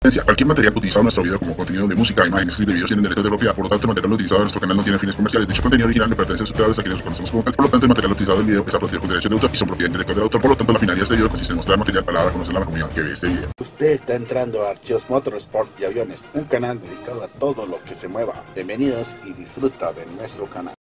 Cualquier material utilizado en nuestro video como contenido de música, imágenes, clips de videos tienen derechos de propiedad, por lo tanto el material utilizado en nuestro canal no tiene fines comerciales. Dicho contenido original le pertenece a sus creadores a quienes los conocemos como tal. Por lo tanto el material utilizado en el video está protegido con derechos de autor y son propiedad intelectual del autor. Por lo tanto la finalidad de este video consiste en mostrar material para dar a conocer a la comunidad que ve este video. Usted está entrando a Archivos Motorsport y Aviones, un canal dedicado a todo lo que se mueva. Bienvenidos y disfruta de nuestro canal.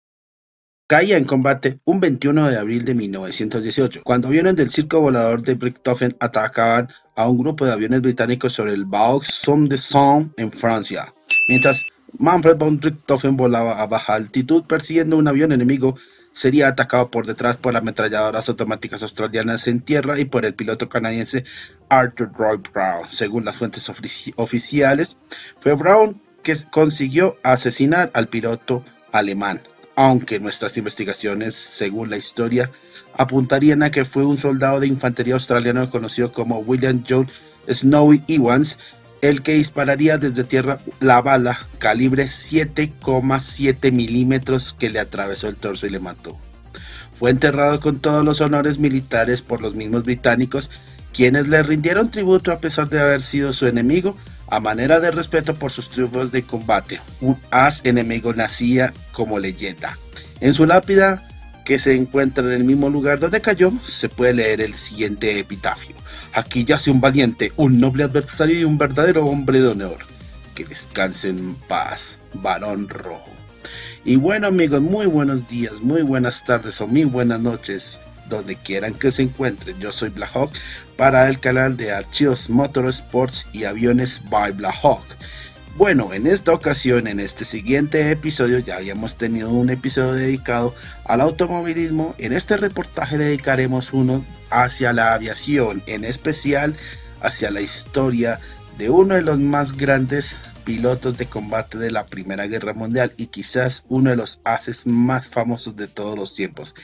Caía en combate un 21 de abril de 1918, cuando aviones del circo volador de Richthofen atacaban a un grupo de aviones británicos sobre el Vaux-sur-Somme en Francia. Mientras Manfred von Richthofen volaba a baja altitud persiguiendo un avión enemigo, sería atacado por detrás por ametralladoras automáticas australianas en tierra y por el piloto canadiense Arthur Roy Brown. Según las fuentes oficiales, fue Brown que consiguió asesinar al piloto alemán, aunque nuestras investigaciones, según la historia, apuntarían a que fue un soldado de infantería australiano conocido como William John Snowy Evans, el que dispararía desde tierra la bala calibre 7,7 milímetros que le atravesó el torso y le mató. Fue enterrado con todos los honores militares por los mismos británicos, quienes le rindieron tributo a pesar de haber sido su enemigo, a manera de respeto por sus triunfos de combate. Un as enemigo nacía como leyenda. En su lápida, que se encuentra en el mismo lugar donde cayó, se puede leer el siguiente epitafio: aquí yace un valiente, un noble adversario y un verdadero hombre de honor. Que descanse en paz, Barón Rojo. Y bueno amigos, muy buenos días, muy buenas tardes o muy buenas noches, donde quieran que se encuentren. Yo soy Black Hawk para el canal de Archivos Motorsports y Aviones by Black Hawk. Bueno, en esta ocasión, en este siguiente episodio, ya habíamos tenido un episodio dedicado al automovilismo. En este reportaje dedicaremos uno hacia la aviación, en especial hacia la historia de uno de los más grandes pilotos de combate de la Primera Guerra Mundial y quizás uno de los ases más famosos de todos los tiempos,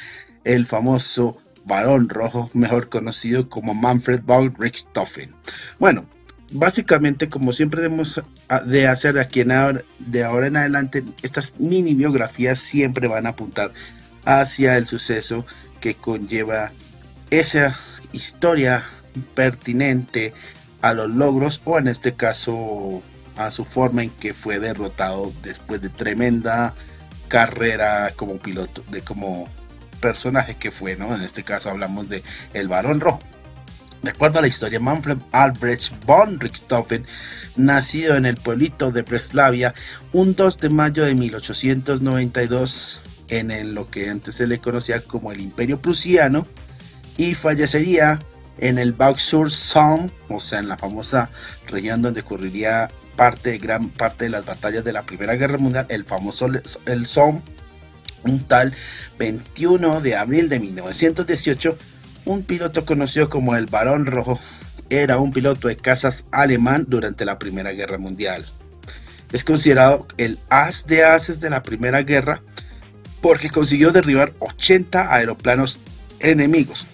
el famoso Barón Rojo, mejor conocido como Manfred von Richthofen. Bueno, básicamente, como siempre debemos de hacer aquí de ahora en adelante, estas mini biografías siempre van a apuntar hacia el suceso que conlleva esa historia pertinente a los logros, o en este caso a su forma en que fue derrotado después de tremenda carrera como piloto, como personaje que fue, ¿no? En este caso hablamos de el Barón Rojo. De acuerdo a la historia, Manfred Albrecht von Richthofen, nacido en el pueblito de Breslavia un 2 de mayo de 1892 en lo que antes se le conocía como el Imperio Prusiano, y fallecería en el Vaux-sur-Somme, o sea, en la famosa región donde ocurriría gran parte de las batallas de la Primera Guerra Mundial, el famoso el Somme, un tal 21 de abril de 1918. Un piloto conocido como el Barón Rojo era un piloto de cazas alemán durante la Primera Guerra Mundial. Es considerado el as de ases de la Primera Guerra porque consiguió derribar 80 aeroplanos enemigos.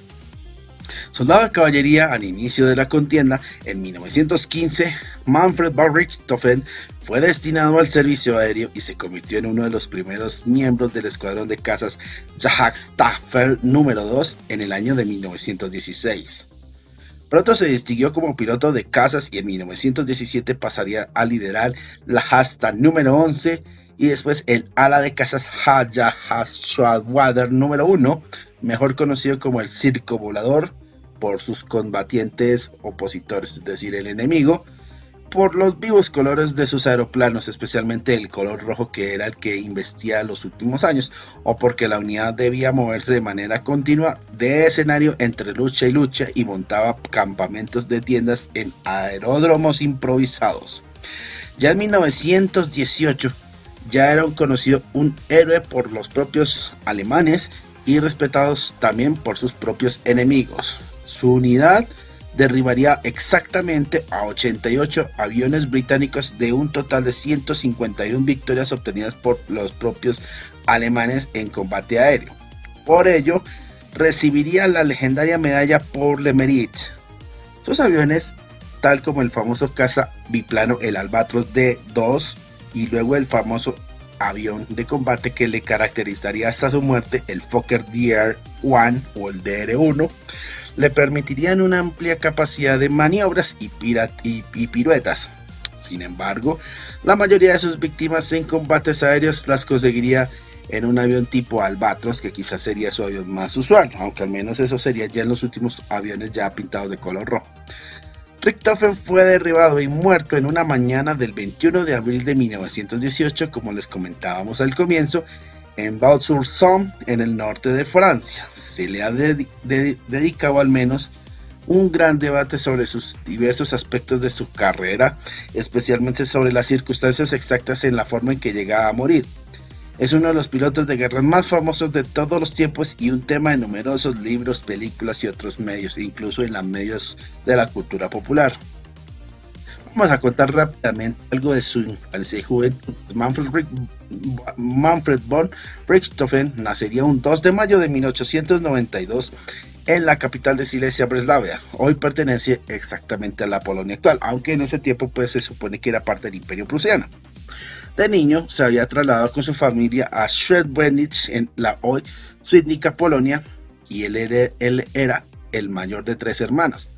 Soldado de caballería al inicio de la contienda, en 1915, Manfred von Richthofen fue destinado al servicio aéreo y se convirtió en uno de los primeros miembros del escuadrón de cazas Jagdstaffel número 2 en el año de 1916. Pronto se distinguió como piloto de cazas y en 1917 pasaría a liderar la Hasta número 11 y después el ala de cazas Jagdschwader número 1, mejor conocido como el circo volador por sus combatientes opositores, es decir, el enemigo, por los vivos colores de sus aeroplanos, especialmente el color rojo, que era el que investía los últimos años, o porque la unidad debía moverse de manera continua de escenario entre lucha y montaba campamentos de tiendas en aeródromos improvisados. Ya en 1918 ya era conocido un héroe por los propios alemanes y respetados también por sus propios enemigos. Su unidad derribaría exactamente a 88 aviones británicos de un total de 151 victorias obtenidas por los propios alemanes en combate aéreo. Por ello, recibiría la legendaria medalla por le Mérite. Sus aviones, tal como el famoso caza biplano el Albatros D2 y luego el famoso avión de combate que le caracterizaría hasta su muerte, el Fokker DR-1 o el DR-1, le permitirían una amplia capacidad de maniobras y piruetas. Sin embargo, la mayoría de sus víctimas en combates aéreos las conseguiría en un avión tipo Albatros, que quizás sería su avión más usual, aunque al menos eso sería ya en los últimos aviones ya pintados de color rojo. Richthofen fue derribado y muerto en una mañana del 21 de abril de 1918, como les comentábamos al comienzo, en Val-sur-Somme, en el norte de Francia. Se le ha dedicado al menos un gran debate sobre sus diversos aspectos de su carrera, especialmente sobre las circunstancias exactas en la forma en que llegaba a morir. Es uno de los pilotos de guerra más famosos de todos los tiempos y un tema de numerosos libros, películas y otros medios, incluso en los medios de la cultura popular. Vamos a contar rápidamente algo de su infancia y juventud. Manfred von Richthofen nacería un 2 de mayo de 1892 en la capital de Silesia, Breslavia. Hoy pertenece exactamente a la Polonia actual, aunque en ese tiempo pues se supone que era parte del Imperio Prusiano. De niño se había trasladado con su familia a Srebrenica en la hoy Suítica, Polonia, y él era el mayor de 3 hermanos.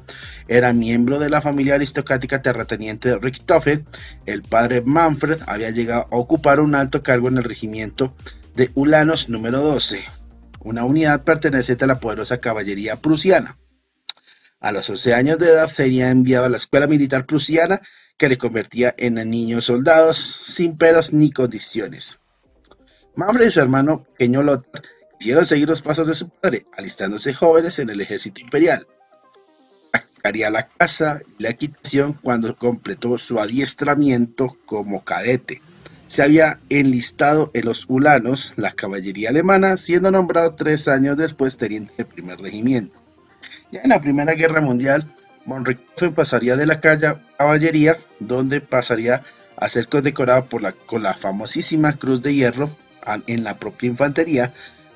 Era miembro de la familia aristocrática terrateniente de Richthofen. El padre Manfred había llegado a ocupar un alto cargo en el regimiento de Ulanos número 12, una unidad perteneciente a la poderosa caballería prusiana. A los 11 años de edad sería enviado a la escuela militar prusiana, que le convertía en niño soldado sin peros ni condiciones. Manfred y su hermano pequeño Lothar quisieron seguir los pasos de su padre, alistándose jóvenes en el ejército imperial. Practicaría la caza y la equitación cuando completó su adiestramiento como cadete. Se había enlistado en los Ulanos, la caballería alemana, siendo nombrado 3 años después teniente del primer regimiento. Ya en la Primera Guerra Mundial, von Richthofen pasaría de la caballería, donde pasaría a ser condecorado con la famosísima Cruz de Hierro en la propia infantería,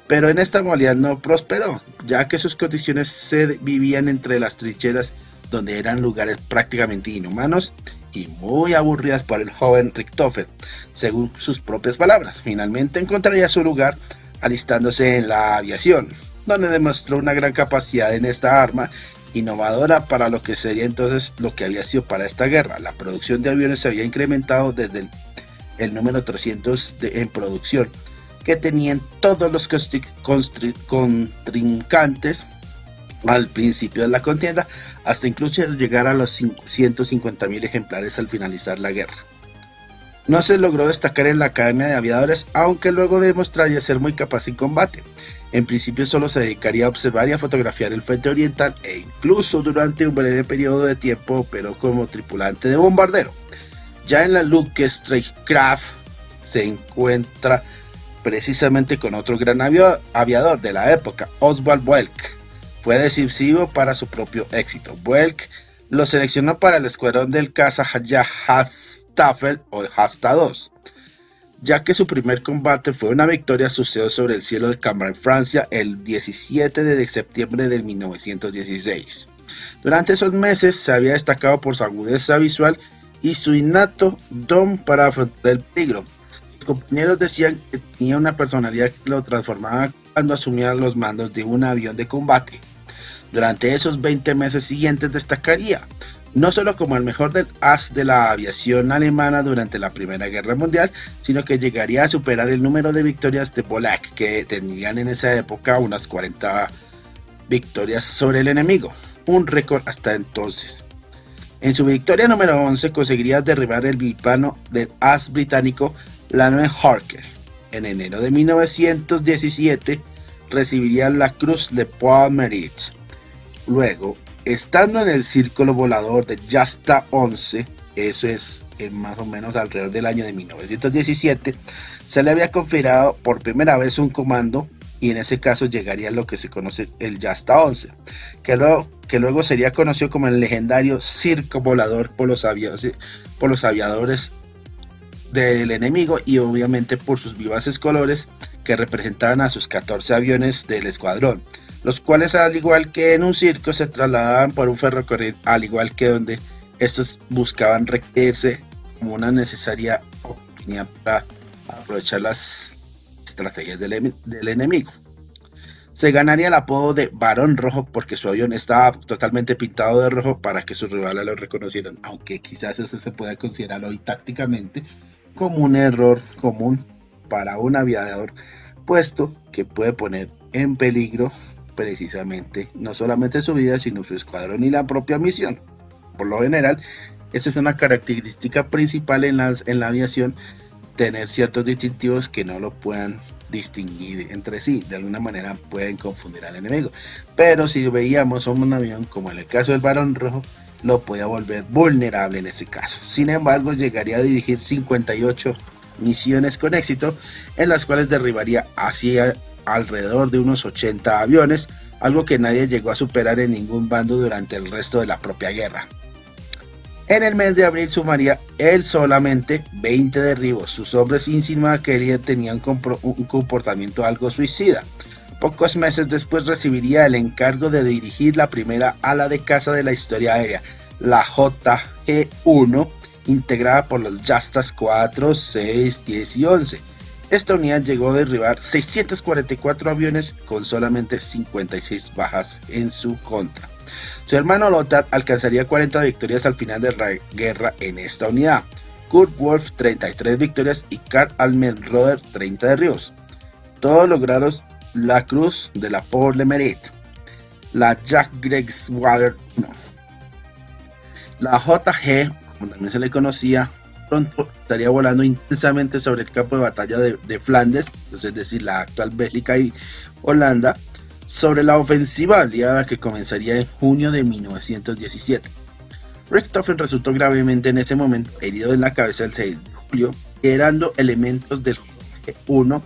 pero en esta modalidad no prosperó, ya que sus condiciones se vivían entre las trincheras, donde eran lugares prácticamente inhumanos y muy aburridas para el joven Richthofen, según sus propias palabras. Finalmente encontraría su lugar alistándose en la aviación, donde demostró una gran capacidad en esta arma innovadora para lo que sería entonces lo que había sido para esta guerra. La producción de aviones se había incrementado desde el número 300 en producción, que tenían todos los contrincantes al principio de la contienda, hasta incluso llegar a los 150.000 ejemplares al finalizar la guerra. No se logró destacar en la Academia de Aviadores, aunque luego demostraría ser muy capaz en combate. En principio solo se dedicaría a observar y a fotografiar el frente oriental, e incluso durante un breve periodo de tiempo operó como tripulante de bombardero. Ya en la Luftstreitkräfte se encuentra precisamente con otro gran aviador de la época, Oswald Boelck. Fue decisivo para su propio éxito. Boelck lo seleccionó para el escuadrón del caza Jagdstaffel o Jagdstaff 2, ya que su primer combate fue una victoria sucedió sobre el cielo de Cambrai, Francia, el 17 de septiembre de 1916. Durante esos meses se había destacado por su agudeza visual y su innato don para afrontar el peligro. Sus compañeros decían que tenía una personalidad que lo transformaba cuando asumía los mandos de un avión de combate. Durante esos 20 meses siguientes destacaría, no solo como el mejor del as de la aviación alemana durante la Primera Guerra Mundial, sino que llegaría a superar el número de victorias de Boelck, que tenían en esa época unas 40 victorias sobre el enemigo, un récord hasta entonces. En su victoria número 11 conseguiría derribar el biplano del as británico Lanham Hawker. En enero de 1917 recibiría la Cruz de Poix Mérite. Luego, estando en el círculo volador de Jagdstaff 11, eso es más o menos alrededor del año de 1917, se le había conferido por primera vez un comando, y en ese caso llegaría a lo que se conoce el Jagdstaff 11, que luego sería conocido como el legendario circo volador por los aviadores del enemigo, y obviamente por sus vivaces colores que representaban a sus 14 aviones del escuadrón, los cuales, al igual que en un circo, se trasladaban por un ferrocarril, al igual que donde estos buscaban requerirse como una necesaria oportunidad para aprovechar las estrategias del enemigo. Se ganaría el apodo de Barón Rojo porque su avión estaba totalmente pintado de rojo para que sus rivales lo reconocieran, aunque quizás eso se pueda considerar hoy tácticamente como un error común para un aviador, puesto que puede poner en peligro precisamente no solamente su vida, sino su escuadrón y la propia misión. Por lo general, esa es una característica principal en la aviación, tener ciertos distintivos que no lo puedan distinguir entre sí, de alguna manera pueden confundir al enemigo, pero si veíamos un avión como en el caso del Barón Rojo, lo podía volver vulnerable en ese caso. Sin embargo, llegaría a dirigir 58 misiones con éxito, en las cuales derribaría hacia alrededor de unos 80 aviones, algo que nadie llegó a superar en ningún bando durante el resto de la propia guerra. En el mes de abril sumaría él solamente 20 derribos. Sus hombres insinuaban que él tenía un comportamiento algo suicida. Pocos meses después recibiría el encargo de dirigir la primera ala de caza de la historia aérea, la JG-1, integrada por los Jastas 4, 6, 10 y 11. Esta unidad llegó a derribar 644 aviones con solamente 56 bajas en su contra. Su hermano Lothar alcanzaría 40 victorias al final de la guerra en esta unidad, Kurt Wolff 33 victorias y Karl Almenroder 30 derribos. Todos lograron la Cruz de la Pour le Mérite. La Jagdgeschwader 1. La JG, como también se le conocía, pronto estaría volando intensamente sobre el campo de batalla de Flandes, es decir, la actual Bélgica y Holanda, sobre la ofensiva aliada que comenzaría en junio de 1917. Richthofen resultó gravemente en ese momento herido en la cabeza el 6 de julio, liderando elementos del G1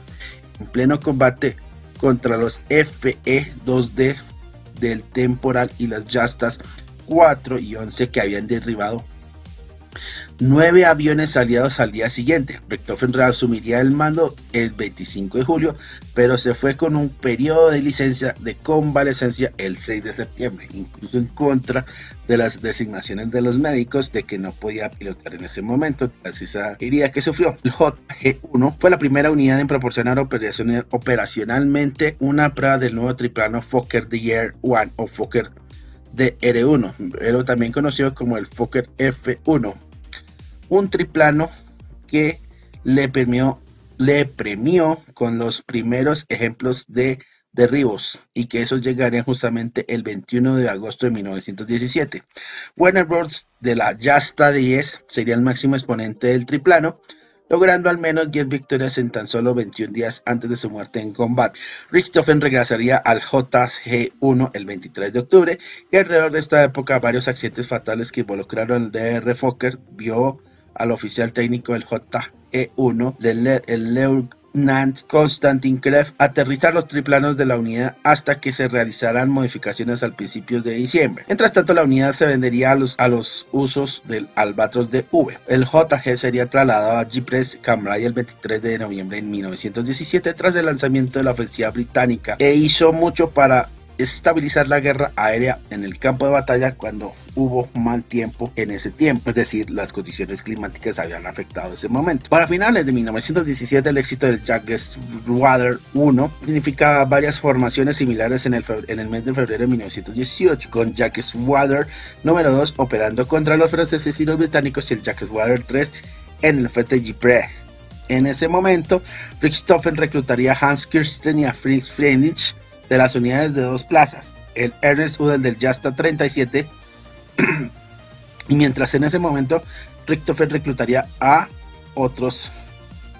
en pleno combate contra los FE-2D del Temporal y las Jastas 4 y 11 que habían derribado 9 aviones aliados al día siguiente. Richthofen reasumiría el mando el 25 de julio, pero se fue con un periodo de licencia de convalecencia el 6 de septiembre, incluso en contra de las designaciones de los médicos de que no podía pilotar en ese momento, así esa herida que sufrió. El JG-1 fue la primera unidad en proporcionar operacionalmente una prueba del nuevo triplano Fokker DR-1 o Fokker DR-1, pero también conocido como el Fokker F-1. Un triplano que le premió con los primeros ejemplos de derribos y que esos llegarían justamente el 21 de agosto de 1917. Werner Rhodes de la Jasta 10 sería el máximo exponente del triplano, logrando al menos 10 victorias en tan solo 21 días antes de su muerte en combate. Richthofen regresaría al JG-1 el 23 de octubre y alrededor de esta época varios accidentes fatales que involucraron al DR Fokker vio al oficial técnico del JG-1, el Lieutenant Konstantin Kreff, aterrizar los triplanos de la unidad hasta que se realizaran modificaciones al principios de diciembre. Mientras tanto, la unidad se vendería a los usos del Albatros DV. El JG sería trasladado a Ypres, Cambrai el 23 de noviembre de 1917 tras el lanzamiento de la ofensiva británica e hizo mucho para estabilizar la guerra aérea en el campo de batalla cuando hubo mal tiempo en ese tiempo, es decir, las condiciones climáticas habían afectado ese momento. Para finales de 1917 el éxito del Jagdgeschwader 1 significaba varias formaciones similares en el mes de febrero de 1918, con Jagdgeschwader número 2 operando contra los franceses y los británicos y el Jagdgeschwader 3 en el frente de Ypres. En ese momento, Richthofen reclutaría a Hans Kirsten y a Fritz Friedrich de las unidades de dos plazas, el Ernest Udell del Jasta 37, y mientras en ese momento Richthofen reclutaría a otros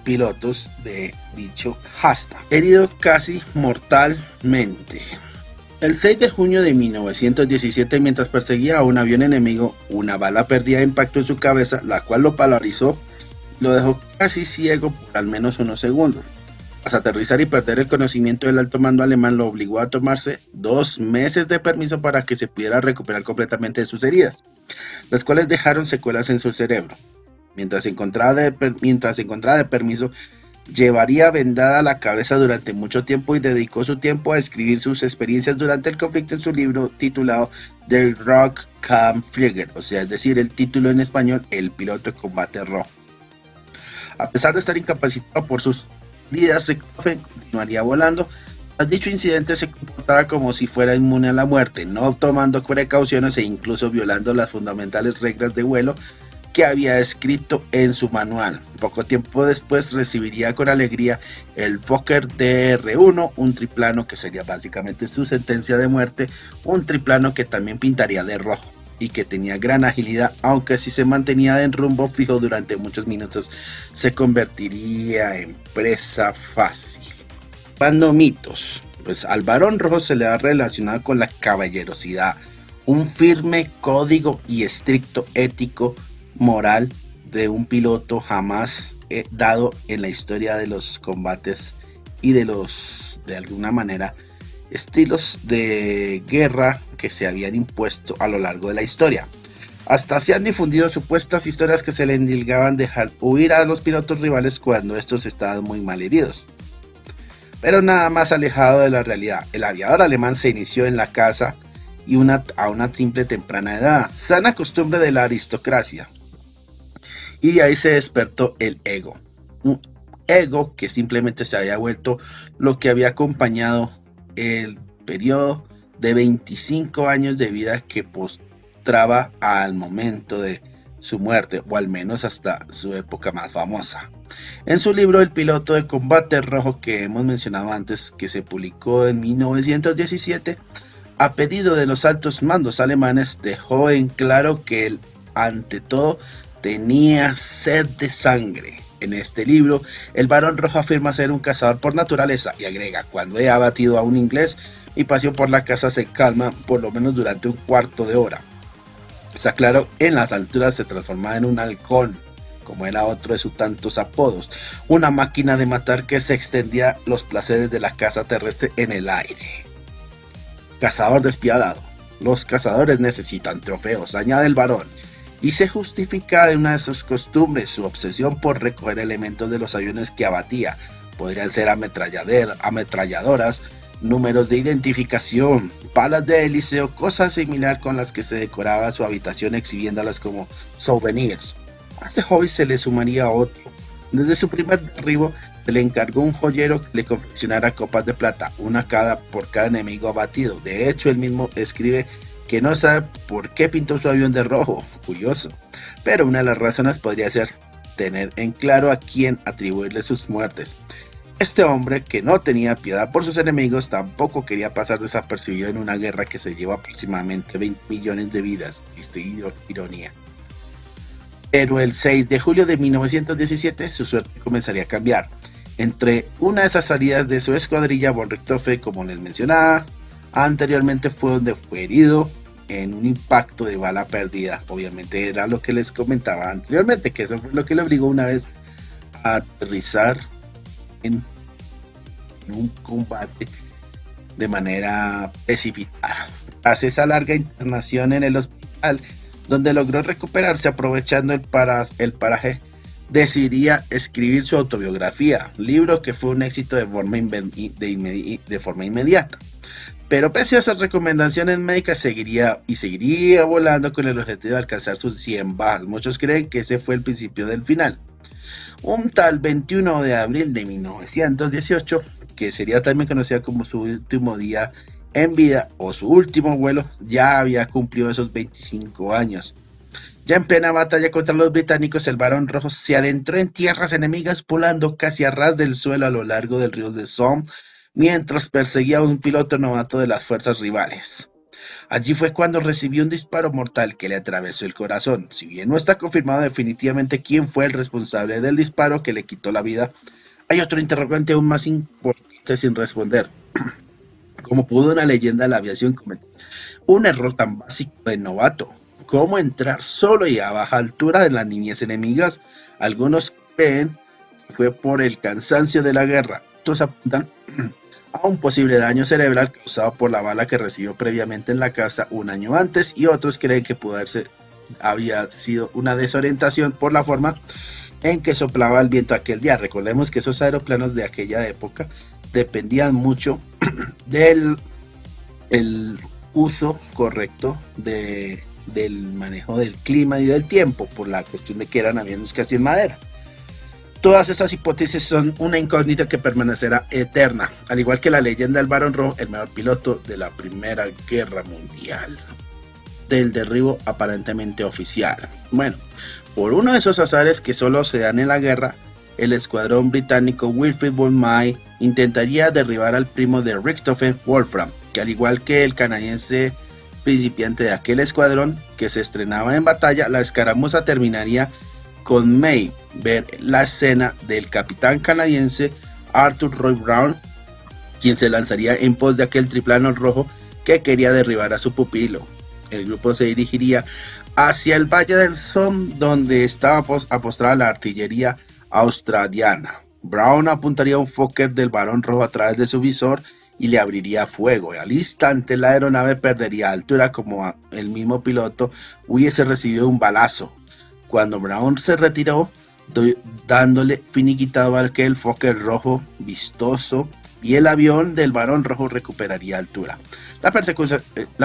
pilotos de dicho Jasta, herido casi mortalmente. El 6 de junio de 1917, mientras perseguía a un avión enemigo, una bala perdida impactó en su cabeza, la cual lo paralizó y lo dejó casi ciego por al menos unos segundos. Tras aterrizar y perder el conocimiento del alto mando alemán, lo obligó a tomarse 2 meses de permiso para que se pudiera recuperar completamente de sus heridas, las cuales dejaron secuelas en su cerebro. Mientras se encontraba de permiso, llevaría vendada la cabeza durante mucho tiempo y dedicó su tiempo a escribir sus experiencias durante el conflicto en su libro titulado The Rock Kampfflieger, o sea, es decir, el título en español, El piloto de combate rojo. A pesar de estar incapacitado por sus heridas, Richthofen continuaría volando Tras dicho incidente se comportaba como si fuera inmune a la muerte, no tomando precauciones e incluso violando las fundamentales reglas de vuelo que había escrito en su manual. Poco tiempo después recibiría con alegría el Fokker DR-1, un triplano que sería básicamente su sentencia de muerte, un triplano que también pintaría de rojo y que tenía gran agilidad, aunque si se mantenía en rumbo fijo durante muchos minutos se convertiría en presa fácil. Cuando mitos, pues al Barón Rojo se le ha relacionado con la caballerosidad, un firme código y estricto ético moral de un piloto jamás dado en la historia de los combates y de alguna manera, estilos de guerra que se habían impuesto a lo largo de la historia. Hasta se han difundido supuestas historias que se le endilgaban dejar huir a los pilotos rivales cuando estos estaban muy mal heridos. Pero nada más alejado de la realidad. El aviador alemán se inició en la caza y a una simple temprana edad, sana costumbre de la aristocracia. Y ahí se despertó el ego. Un ego que simplemente se había vuelto lo que había acompañado el periodo de 25 años de vida que postraba al momento de su muerte, o al menos hasta su época más famosa. En su libro El piloto de combate rojo, que hemos mencionado antes, que se publicó en 1917, a pedido de los altos mandos alemanes, dejó en claro que él, ante todo, tenía sed de sangre. En este libro, el Barón Rojo afirma ser un cazador por naturaleza y agrega: cuando he abatido a un inglés, mi pasión por la caza se calma por lo menos durante un cuarto de hora. Está claro, en las alturas se transformaba en un halcón, como era otro de sus tantos apodos, una máquina de matar que se extendía los placeres de la caza terrestre en el aire. Cazador despiadado. Los cazadores necesitan trofeos, añade el Barón, y se justifica de una de sus costumbres, su obsesión por recoger elementos de los aviones que abatía. Podrían ser ametralladoras, números de identificación, balas de hélice o cosas similar con las que se decoraba su habitación exhibiéndolas como souvenirs. A este hobby se le sumaría otro. Desde su primer derribo se le encargó un joyero que le confeccionara copas de plata, una por cada enemigo abatido. De hecho, él mismo escribe que no sabe por qué pintó su avión de rojo, curioso, pero una de las razones podría ser tener en claro a quién atribuirle sus muertes. Este hombre, que no tenía piedad por sus enemigos, tampoco quería pasar desapercibido en una guerra que se lleva aproximadamente 20 millones de vidas. Ironía. Pero el 6 de julio de 1917 su suerte comenzaría a cambiar. Entre una de esas salidas de su escuadrilla, von Richthofen, como les mencionaba anteriormente, fue donde fue herido en un impacto de bala perdida. Obviamente era lo que les comentaba anteriormente, que eso fue lo que le obligó una vez a aterrizar en un combate de manera precipitada. Tras esa larga internación en el hospital, donde logró recuperarse aprovechando el paraje, decidiría escribir su autobiografía, libro que fue un éxito de forma inmediata. Pero pese a esas recomendaciones médicas, seguiría volando con el objetivo de alcanzar sus 100 bajas. Muchos creen que ese fue el principio del final. Un tal 21 de abril de 1918, que sería también conocida como su último día en vida o su último vuelo, ya había cumplido esos 25 años. Ya en plena batalla contra los británicos, el Barón Rojo se adentró en tierras enemigas, volando casi a ras del suelo a lo largo del río de Somme, mientras perseguía a un piloto novato de las fuerzas rivales. Allí fue cuando recibió un disparo mortal que le atravesó el corazón. Si bien no está confirmado definitivamente quién fue el responsable del disparo que le quitó la vida, hay otro interrogante aún más importante sin responder. ¿Cómo pudo una leyenda de la aviación cometer un error tan básico de novato? ¿Cómo entrar solo y a baja altura de las líneas enemigas? Algunos creen que fue por el cansancio de la guerra. Otros apuntan a un posible daño cerebral causado por la bala que recibió previamente en la casa un año antes, y otros creen que había sido una desorientación por la forma en que soplaba el viento aquel día. Recordemos que esos aeroplanos de aquella época dependían mucho del uso correcto del manejo del clima y del tiempo, por la cuestión de que eran aviones casi en madera. Todas esas hipótesis son una incógnita que permanecerá eterna, al igual que la leyenda del Barón Rojo, el mejor piloto de la Primera Guerra Mundial, del derribo aparentemente oficial. Bueno, por uno de esos azares que solo se dan en la guerra, el escuadrón británico Wilfrid von May intentaría derribar al primo de Richthofen, Wolfram, que al igual que el canadiense principiante de aquel escuadrón que se estrenaba en batalla, la escaramuza terminaría con May ver la escena del capitán canadiense Arthur Roy Brown, quien se lanzaría en pos de aquel triplano rojo que quería derribar a su pupilo. El grupo se dirigiría hacia el Valle del Somme, donde estaba apostrada la artillería australiana. Brown apuntaría un Fokker del Barón Rojo a través de su visor y le abriría fuego. Al instante la aeronave perdería altura, como el mismo piloto hubiese recibido un balazo. Cuando Brown se retiró, dándole finiquitado a aquel Fokker rojo vistoso, y el avión del Barón Rojo recuperaría altura. La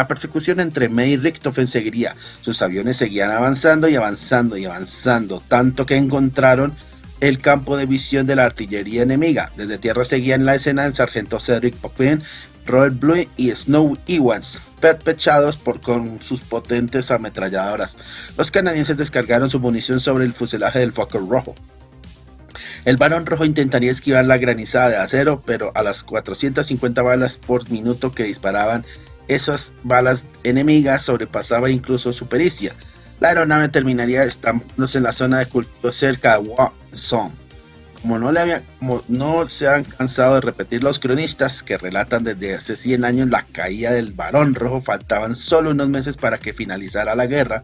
persecución entre May y Richthofen seguiría. Sus aviones seguían avanzando y avanzando y avanzando, tanto que encontraron el campo de visión de la artillería enemiga. Desde tierra seguían la escena el sargento Cedric Popin, Robert Blue y Snow Evans, perpechados con sus potentes ametralladoras. Los canadienses descargaron su munición sobre el fuselaje del Fokker rojo. El Barón Rojo intentaría esquivar la granizada de acero, pero a las 450 balas por minuto que disparaban esas balas enemigas sobrepasaba incluso su pericia. La aeronave terminaría estampándose en la zona de cultivo cerca de Somme. Como no se han cansado de repetir los cronistas que relatan desde hace 100 años la caída del Barón Rojo, faltaban solo unos meses para que finalizara la guerra.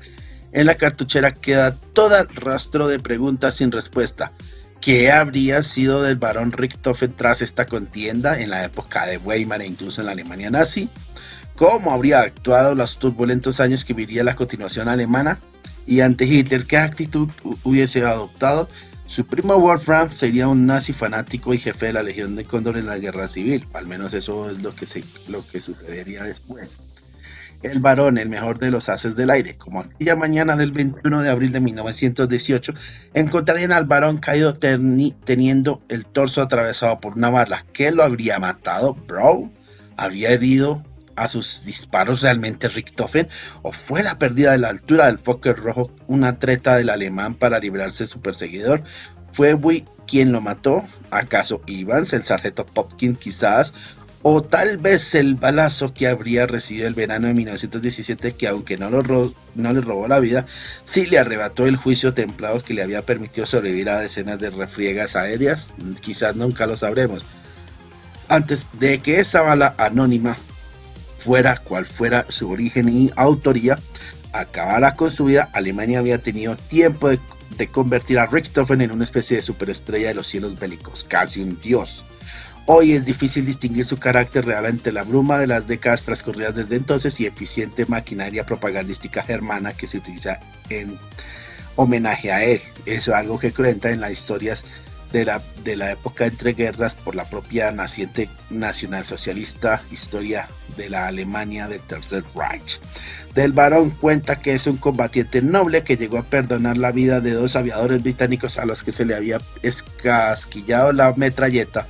En la cartuchera queda todo rastro de preguntas sin respuesta. ¿Qué habría sido del Barón Richthofen tras esta contienda en la época de Weimar e incluso en la Alemania nazi? ¿Cómo habría actuado los turbulentos años que viviría la continuación alemana? Y ante Hitler, ¿qué actitud hubiese adoptado? Su primo Wolfram sería un nazi fanático y jefe de la Legión de Cóndor en la Guerra Civil. Al menos eso es lo que sucedería después. El Barón, el mejor de los haces del aire. Como aquella mañana del 21 de abril de 1918, encontrarían al Barón caído teniendo el torso atravesado por una bala. ¿Qué lo habría matado? ¿Brown? ¿Habría herido a sus disparos realmente Richthofen? ¿O fue la pérdida de la altura del Fokker rojo una treta del alemán para librarse de su perseguidor? ¿Fue Bui quien lo mató? ¿Acaso Evans, el sargento Popkin quizás? O tal vez el balazo que habría recibido el verano de 1917, que aunque no le robó la vida, sí le arrebató el juicio templado que le había permitido sobrevivir a decenas de refriegas aéreas. Quizás nunca lo sabremos. Antes de que esa bala anónima, fuera cual fuera su origen y autoría, acabara con su vida, Alemania había tenido tiempo de convertir a Richthofen en una especie de superestrella de los cielos bélicos, casi un dios. Hoy es difícil distinguir su carácter real ante la bruma de las décadas transcurridas desde entonces y eficiente maquinaria propagandística germana que se utiliza en homenaje a él. Eso es algo que cuenta en las historias de la época entre guerras por la propia naciente nacionalsocialista historia de la Alemania del Tercer Reich. Del Barón cuenta que es un combatiente noble que llegó a perdonar la vida de 2 aviadores británicos a los que se le había escasquillado la metralleta,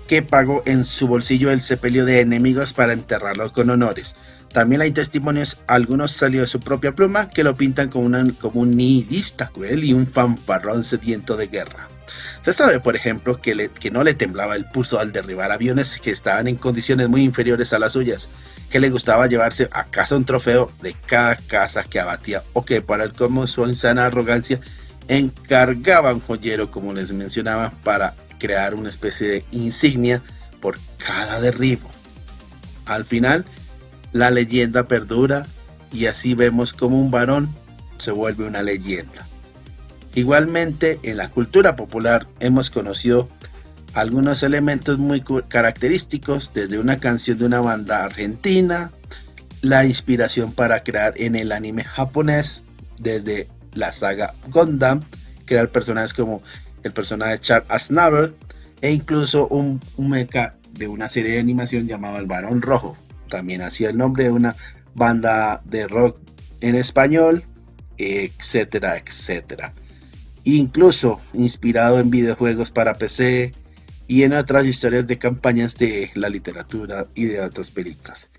que pagó en su bolsillo el sepelio de enemigos para enterrarlos con honores. También hay testimonios, algunos salió de su propia pluma, que lo pintan como un nihilista cruel y un fanfarrón sediento de guerra. Se sabe, por ejemplo, que no le temblaba el pulso al derribar aviones que estaban en condiciones muy inferiores a las suyas, que le gustaba llevarse a casa un trofeo de cada caza que abatía, o que para él, como su insana arrogancia, encargaba un joyero, como les mencionaba, para crear una especie de insignia por cada derribo. Al final, la leyenda perdura y así vemos como un varón se vuelve una leyenda. Igualmente, en la cultura popular hemos conocido algunos elementos muy característicos, desde una canción de una banda argentina, la inspiración para crear en el anime japonés, desde la saga Gundam, crear personajes como el personaje Charles Aznavour, e incluso un mecha de una serie de animación llamado El Barón Rojo. También hacía el nombre de una banda de rock en español, etcétera, etcétera. incluso inspirado en videojuegos para PC y en otras historias de campañas de la literatura y de otras películas.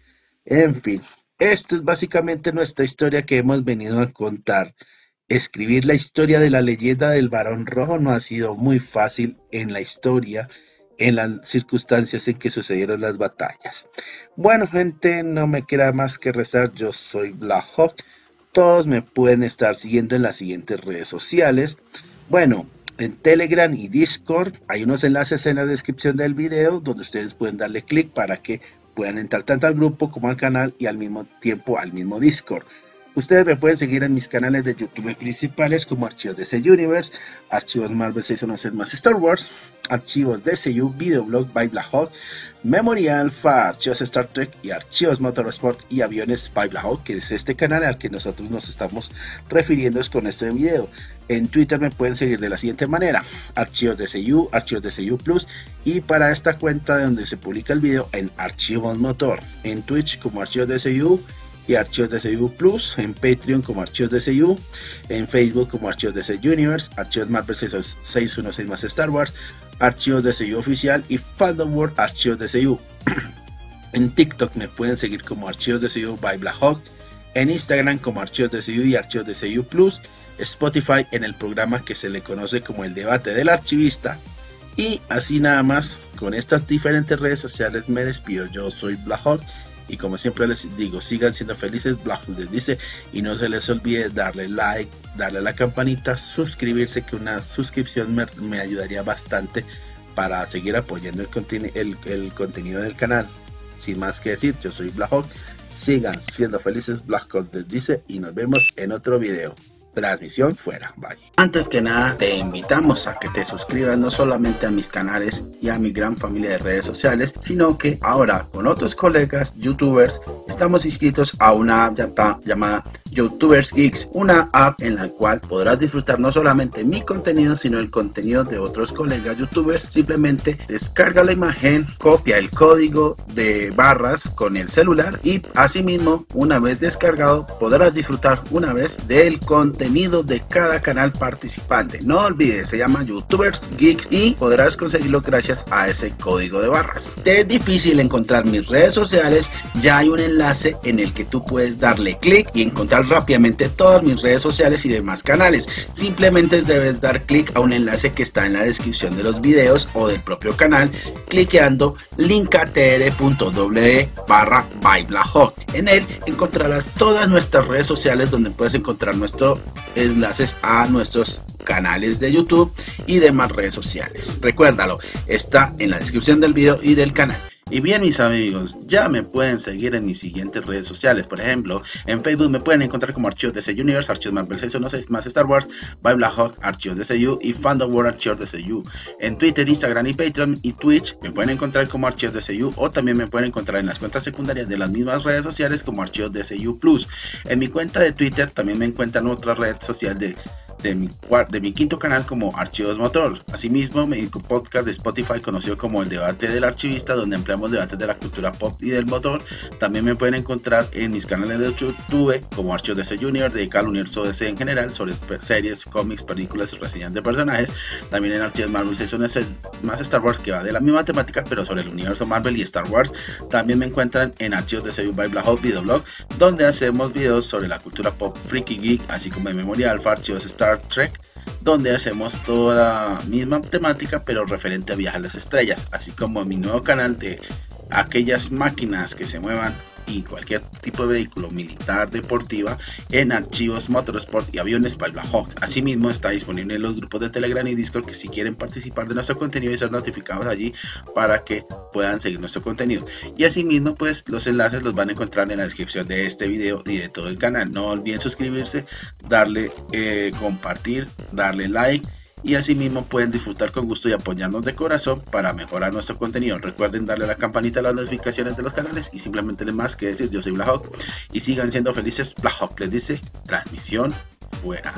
En fin, esto es básicamente nuestra historia que hemos venido a contar. Escribir la historia de la leyenda del Barón Rojo no ha sido muy fácil en la historia, en las circunstancias en que sucedieron las batallas. Bueno, gente, no me queda más que restar. Yo soy Black Hawk. Todos me pueden estar siguiendo en las siguientes redes sociales. Bueno, en Telegram y Discord hay unos enlaces en la descripción del video donde ustedes pueden darle clic para que puedan entrar tanto al grupo como al canal y al mismo tiempo al mismo Discord. Ustedes me pueden seguir en mis canales de YouTube principales como Archivos DC Universe, Archivos Marvel 616 más Star Wars, Archivos DCU Videoblog by Black Hawk, Memoria Alpha, Archivos Star Trek y Archivos Motorsport y Aviones by Black Hawk, que es este canal al que nosotros nos estamos refiriendo con este video. En Twitter me pueden seguir de la siguiente manera: Archivos DCU, Archivos DCU Plus, y para esta cuenta de donde se publica el video en Archivos Motor, en Twitch como Archivos DCU y Archivos DCU Plus, en Patreon como Archivos DCU, en Facebook como Archivos DC Universe, Archivos Marvel 616 más Star Wars, Archivos DCU Oficial y Fandom World Archivos DCU. En TikTok me pueden seguir como Archivos DCU by Black Hawk, en Instagram como Archivos DCU y Archivos DCU Plus, Spotify en el programa que se le conoce como El Debate del Archivista. Y así nada más, con estas diferentes redes sociales me despido. Yo soy Black Hawk. Y como siempre les digo, sigan siendo felices, Black Hawk les dice, y no se les olvide darle like, darle a la campanita, suscribirse, que una suscripción me ayudaría bastante para seguir apoyando el contenido del canal. Sin más que decir, yo soy Black Hawk, sigan siendo felices, Black Hawk les dice, y nos vemos en otro video. Transmisión fuera, bye. Antes que nada, te invitamos a que te suscribas no solamente a mis canales y a mi gran familia de redes sociales, sino que ahora con otros colegas youtubers estamos inscritos a una app llamada YouTubers Geeks, una app en la cual podrás disfrutar no solamente mi contenido, sino el contenido de otros colegas youtubers. Simplemente descarga la imagen, copia el código de barras con el celular y asimismo, una vez descargado, podrás disfrutar una vez del contenido de cada canal participante. No olvides, se llama YouTubers Geeks y podrás conseguirlo gracias a ese código de barras. Te es difícil encontrar mis redes sociales, ya hay un enlace en el que tú puedes darle clic y encontrar rápidamente todas mis redes sociales y demás canales. Simplemente debes dar clic a un enlace que está en la descripción de los videos o del propio canal, cliqueando linkatr.w/byblackhawk. En él encontrarás todas nuestras redes sociales donde puedes encontrar nuestros enlaces a nuestros canales de YouTube y demás redes sociales. Recuérdalo, está en la descripción del video y del canal. Y bien, mis amigos, ya me pueden seguir en mis siguientes redes sociales. Por ejemplo, en Facebook me pueden encontrar como Archivos DC Universe, Archivos Marvel 616 más Star Wars, by Black Hawk, Archivos DCU y Fandom World Archivos DCU. En Twitter, Instagram y Patreon y Twitch me pueden encontrar como Archivos DCU, o también me pueden encontrar en las cuentas secundarias de las mismas redes sociales como Archivos DCU Plus. En mi cuenta de Twitter también me encuentran otra red social de mi quinto canal como Archivos Motor. Asimismo, mi podcast de Spotify conocido como El Debate del Archivista, donde empleamos debates de la cultura pop y del motor. También me pueden encontrar en mis canales de YouTube como Archivos DC Junior, dedicado al universo DC en general, sobre series, cómics, películas y reseñas de personajes. También en Archivos Marvel 616 más Star Wars, que va de la misma temática pero sobre el universo Marvel y Star Wars. También me encuentran en Archivos DCU by Black Hawk Videoblog, donde hacemos videos sobre la cultura pop, freaky, geek, así como en Memoria Alpha, Archivos Star Trek, donde hacemos toda la misma temática pero referente a viajes a las estrellas, así como mi nuevo canal de aquellas máquinas que se muevan y cualquier tipo de vehículo militar, deportiva, en Archivos Motorsport y Aviones by Black Hawk. Asimismo está disponible en los grupos de Telegram y Discord, que si quieren participar de nuestro contenido y ser notificados allí para que puedan seguir nuestro contenido. Y asimismo, pues los enlaces los van a encontrar en la descripción de este video y de todo el canal. No olviden suscribirse, darle compartir, darle like, y asimismo pueden disfrutar con gusto y apoyarnos de corazón para mejorar nuestro contenido. Recuerden darle a la campanita a las notificaciones de los canales y simplemente no más que decir, yo soy Black Hawk y sigan siendo felices. Black Hawk les dice, transmisión fuera.